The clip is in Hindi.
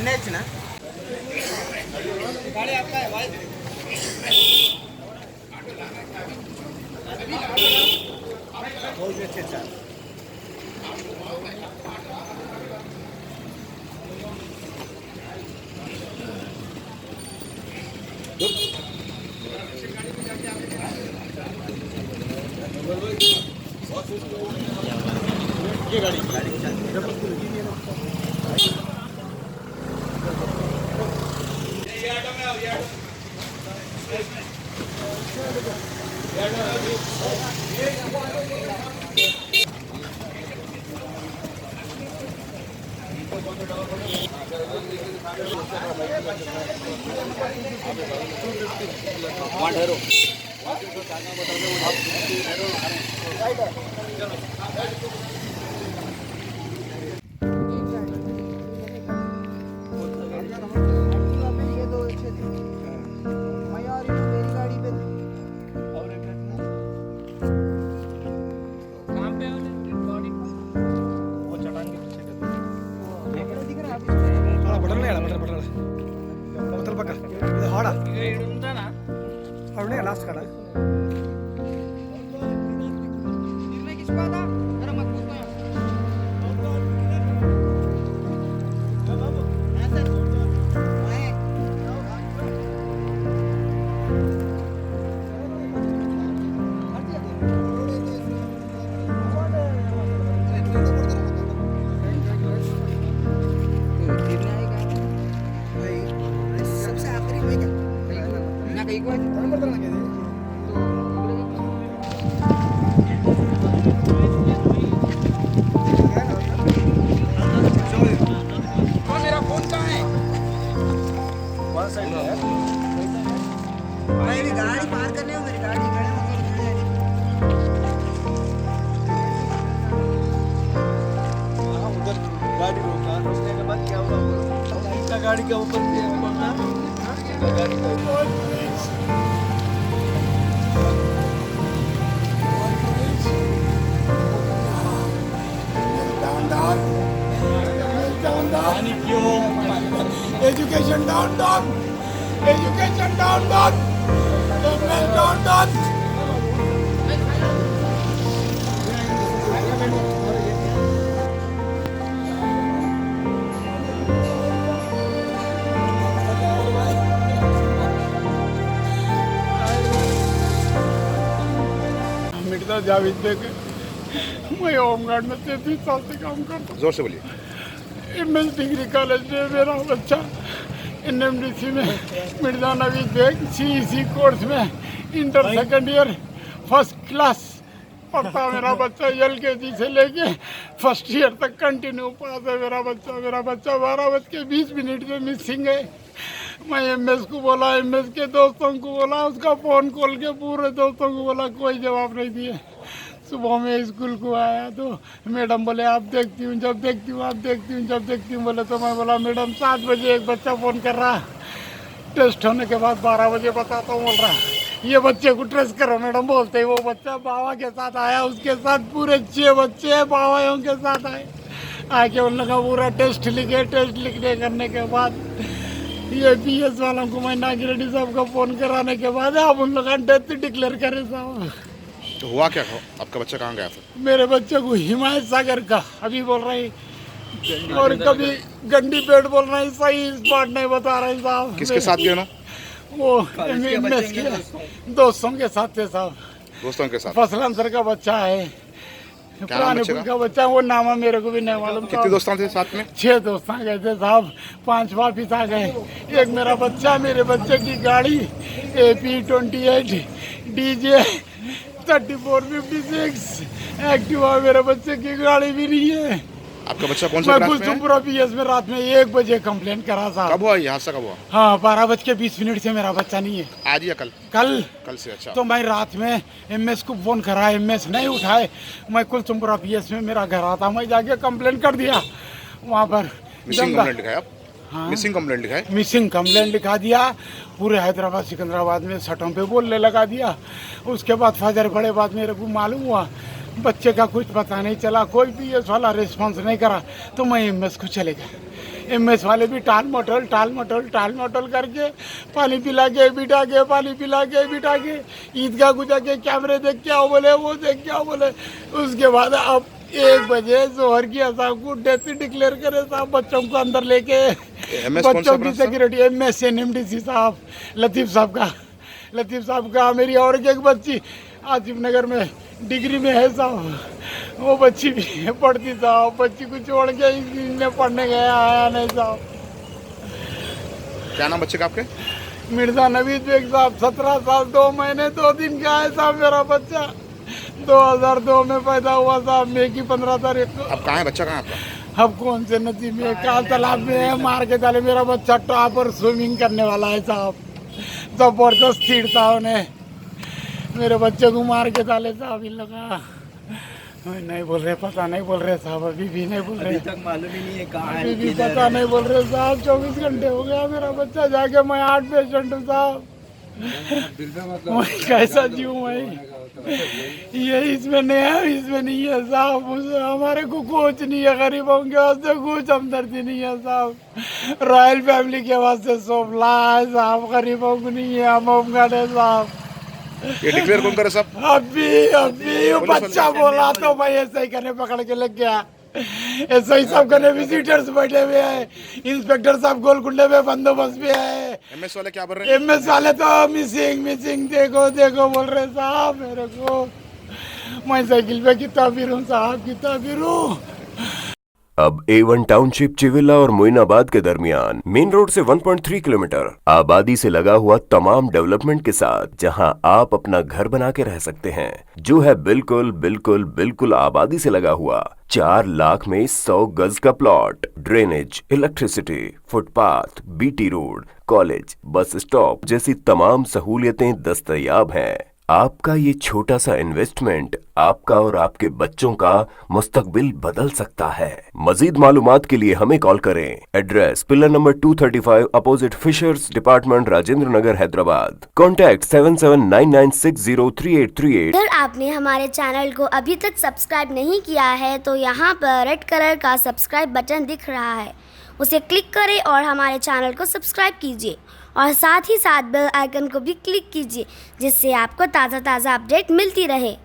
NH ना गाड़ी आपका है भाई। बहुत अच्छे सर। ये गाड़ी लास्ट सबसे आखिरी में क्या ना कहीं को मेरा फोन कहाँ है? मेरी गाड़ी पार करने हो, मेरी गाड़ी उधर गाड़ी रोका, रोकने के बाद क्या हुआ? गाड़ी के ऊपर गाड़ी का Education down, down. Education down, down. Education down, down. Mirza Javed Baig, मैं होमगार्ड में 33 साल से काम करता हूँ। जोर से बोलिए। MS डिग्री कॉलेज में मेरा बच्चा NMDC में मिर्जा नवीद बेग CEC कोर्स में inter second year first class पढ़ता मेरा बच्चा। LKG से लेके फर्स्ट ईयर तक कंटिन्यू पास है मेरा बच्चा। 12:20 में मिसिंग है। मैं MS को बोला, MS के दोस्तों को बोला, उसका फ़ोन खोल के पूरे दोस्तों को बोला, कोई जवाब नहीं दिए। सुबह में स्कूल को आया तो मैडम बोले आप देखती हूँ, जब देखती हूँ, आप देखती हूँ, जब देखती हूँ बोले। तो मैं बोला मैडम 7 बजे एक बच्चा फ़ोन कर रहा, टेस्ट होने के बाद 12 बजे बताता हूँ बोल रहा, ये बच्चे को ट्रेस करो। मैडम बोलते ही वो बच्चा बाबा के साथ आया, उसके साथ पूरे 6 बच्चे बाबाओं के साथ आए। आके उन लोगों का पूरा टेस्ट लिखे। टेस्ट लिखने करने के बाद ये PS वालों को मैं नागी रेड्डी साहब का फ़ोन कराने के बाद अब उन लोगों डेथ डिक्लेयर करे साहब। तो हुआ क्या? आपका बच्चा कहाँ गया था? मेरे बच्चे को हिमायत सागर का अभी बोल रहे हैं, और कभी गंडी पेड़ बोल रहे हैं, सही स्पॉट नहीं बता रहे साहब। किसके साथ गए ना? वो MS के दोस्तों के साथ थे साहब। दोस्तों के साथ? फसल अंसर का बच्चा है, पुराने का बच्चा। वो नाम मेरे को भी नहीं मालूम। कितने दोस्त थे साथ में? 6 दोस्त गए थे साहब। 5 वापिस आ गए। एक मेरा बच्चा, मेरे बच्चे की गाड़ी AP28 DJ 3456 एक्टिवा मेरे बच्चे की गाड़ी भी नहीं है। आपका बच्चा कौन सा क्लास में है? कुलचुमपुरा PS में रात में 1 बजे कंप्लेंट करा साहब। कब हुआ ये हादसा? कब हुआ? हाँ 12:20 से मेरा बच्चा नहीं है। आज या कल? कल से। अच्छा। तो मैं रात में MS को फोन करा, MS नहीं उठाए। मैं कुलचुमपुरा PS में मेरा घर आता, मैं जाके कंप्लेंट कर दिया वहाँ पर। मिसिंग कंप्लेंट लिखा है आप? हाँ। मिसिंग कंप्लेंट लिखा है? मिसिंग कंप्लेंट लिखा दिया। पूरे हैदराबाद सिकंदराबाद में सटों पे बोलने लगा दिया। उसके बाद फजर पड़े बाद मेरे को मालूम हुआ बच्चे का कुछ पता नहीं चला, कोई भी ये वाला रिस्पॉन्स नहीं करा, तो मैं एमएस को चले गया। एमएस वाले भी टाल मटोल करके पानी पिला के बिठा के, पानी पिला के बिठा के, ईदगाह को जाके कैमरे देख के आओ बोले, वो देख के आओ बोले। उसके बाद अब 1 बजे जोहर की साहब को डेथ डिक्लेयर करे साहब, बच्चों को अंदर लेके, बच्चों की सिक्योरिटी। एमएस NMDC साहब, लतीफ़ साहब का मेरी और एक बच्ची आसिफ नगर में डिग्री में है साहब, वो बच्ची भी पढ़ती साहब, बच्ची को छोड़ के इसने पढ़ने गया, आया नहीं साहब। क्या नाम बच्चे का आपके? मिर्जा नवीद बेग साहब, 17 साल 2 महीने 2 दिन का है साहब मेरा बच्चा। 2002 में पैदा हुआ साहब, मई की 15 तारीख को। अब कहाँ है बच्चा, कहाँ है आपका? अब कौन से नदी में, काल तालाब में है, मार के डाले। मेरा बच्चा टॉप और स्विमिंग करने वाला है साहब, जबरदस्त स्थिर था उन्हें, मेरे बच्चे को मार के डाले साहब इन लोग। नहीं बोल रहे, पता नहीं बोल रहे साहब, अभी भी नहीं बोल रहे, अभी तक मालूम ही नहीं है कहाँ है, अभी भी पता नहीं बोल रहे साहब। 24 घंटे हो गया मेरा बच्चा जाके, मैं 8 पेशेंट हूँ साहब, मैं कैसा जीऊँ मैं? ये इसमें नहीं है, इसमें नहीं है साहब, हमारे को कुछ नहीं है, गरीबों के वास्ते कुछ हमदर्दी नहीं है साहब। रॉयल फैमिली के वास्ते सोफला है साहब, गरीबों को नहीं है, हम होमगार्ड है साहब। ये डिक्लेयर कौन करे साहब? अभी बच्चा बोला तो मैं ऐसे ही करने पकड़ के लग गया। ऐसा ही सब करने विजिटर्स बैठे हुए हैं, इंस्पेक्टर साहब गोलकुंडे में बंदोबस्त भी है। एमएस वाले क्या बोल रहे हैं? एमएस वाले तो मिसिंग देखो बोल रहे साहब मेरे को। मैं साइकिल पे कितना फिरूं साहब, कितना फिरूं। अब A1 टाउनशिप चिविला और मोइनाबाद के दरमियान मेन रोड से 1.3 किलोमीटर आबादी से लगा हुआ तमाम डेवलपमेंट के साथ जहां आप अपना घर बना के रह सकते हैं, जो है बिल्कुल आबादी से लगा हुआ। 4 लाख में 100 गज का plot, drainage, electricity, footpath, BT road, college, bus stop जैसी तमाम सहूलियतें दस्तयाब हैं। आपका ये छोटा सा इन्वेस्टमेंट आपका और आपके बच्चों का मुस्तकबिल बदल सकता है। मजीद मालूमात के लिए हमें कॉल करें। Address pillar number 235 opposite fishers department, Rajendra Nagar, Hyderabad. Contact 7799603838। अगर आपने हमारे चैनल को अभी तक सब्सक्राइब नहीं किया है तो यहाँ पर रेड कलर का सब्सक्राइब बटन दिख रहा है, उसे क्लिक करें और हमारे चैनल को सब्सक्राइब कीजिए और साथ ही साथ बेल आइकन को भी क्लिक कीजिए, जिससे आपको ताज़ा अपडेट मिलती रहे।